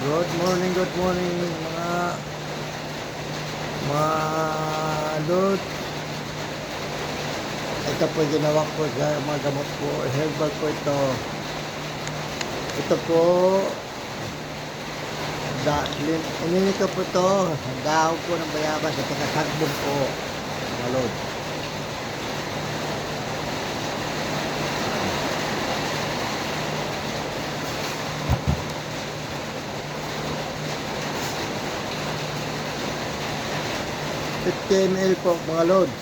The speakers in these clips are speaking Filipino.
Good morning mga lord. Ito po ginawa ko sa mga gamot po, herbal po ito. Ito po, ininito po ito, dahon po ng bayabas at kasagbong po, mga lord. ml po mga lods.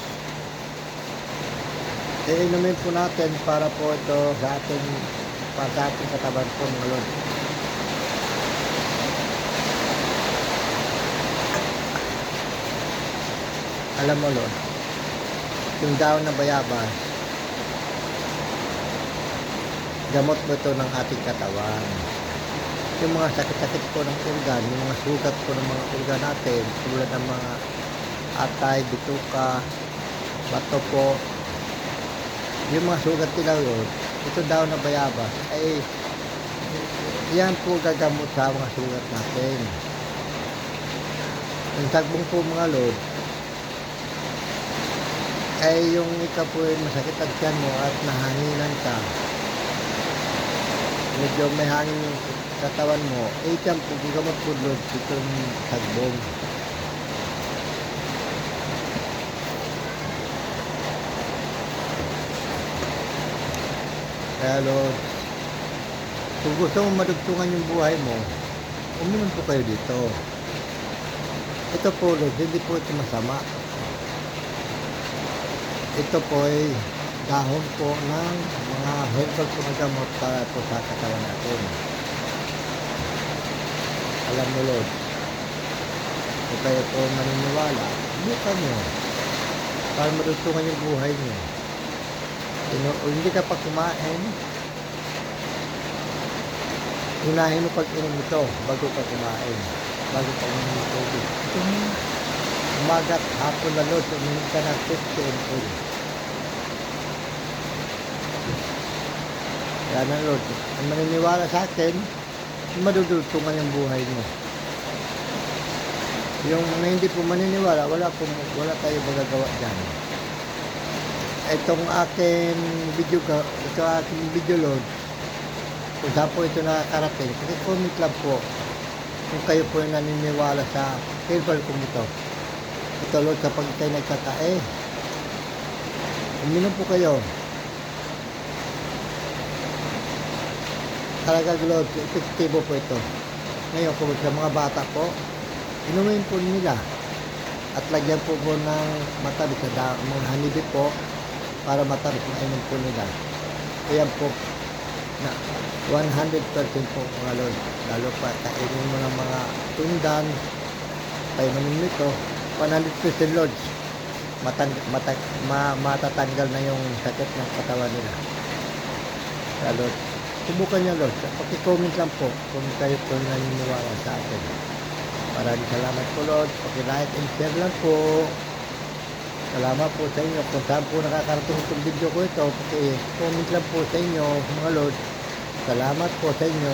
Iinumin po natin para po ito sa ating katawan po mga lods. Alam mo lods, yung dahon ng bayabas, gamot po ito ng ating katawan. Yung mga sakit-sakit po ng organ, yung mga sugat po ng mga organ natin, tulad ng mga atay, bituka, bato po, yung mga sugat nila yun, ito daw na bayabas, ay yan po gagamot sa mga sugat natin. Yung sagbong po mga lord, ay yung ikaw po ay masakit ang tiyan mo at nahanginan ka, medyo may hangin yung katawan mo, ay yan po gagamot po lord, itong sagbong. Kaya Lord, kung gusto mo madugtungan yung buhay mo, uminom po kayo dito. Ito po Lord, hindi po ito masama. Ito po ay dahon po ng mga herbal po na gamot para po sa katawan natin. Alam mo Lord, kung kayo po maniniwala, bukan nyo para madugtungan yung buhay nyo. O hindi ka pa kumain, unahin mo pag-inom ito bago ka kumain, bago ka uminom ng tubig. Umaga at hapon na Lord, uminom ka ng 50 ml. Kaya na Lord, ang maniniwala sa akin, madudugtungan yung buhay mo. Yung mga hindi po maniniwala, wala tayo magagawa dyan. Itong aking video Lord, kung saan po ito nakakarating, kasi comment lang po kung kayo po yung naniniwala sa herbal kong ito. Ito Lord, kapag kayo nagkakae, uminom po kayo. Talaga Lord, epektibo po ito. Ngayon, kung sa mga bata po, inumin po nila at lagyan po ng matabi sa mga hanibi po, para matamis na inom po nila. Kaya po na 100% po mga Lord. Lalo pa kainin mo ng mga tundan, painumin mo ito, 100% Lord. Matatanggal na yung sakit ng katawan nila. Kaya Lord, subukan niyo Lord. Paki-comment lang po kung kayo po naniniwala sa akin. Maraming salamat po Lord. Paki-like and share lang po. Salamat po sa inyo. Kung saan po nakakarating itong video ko ito, comment lang po sa inyo mga Lord. Salamat po sa inyo.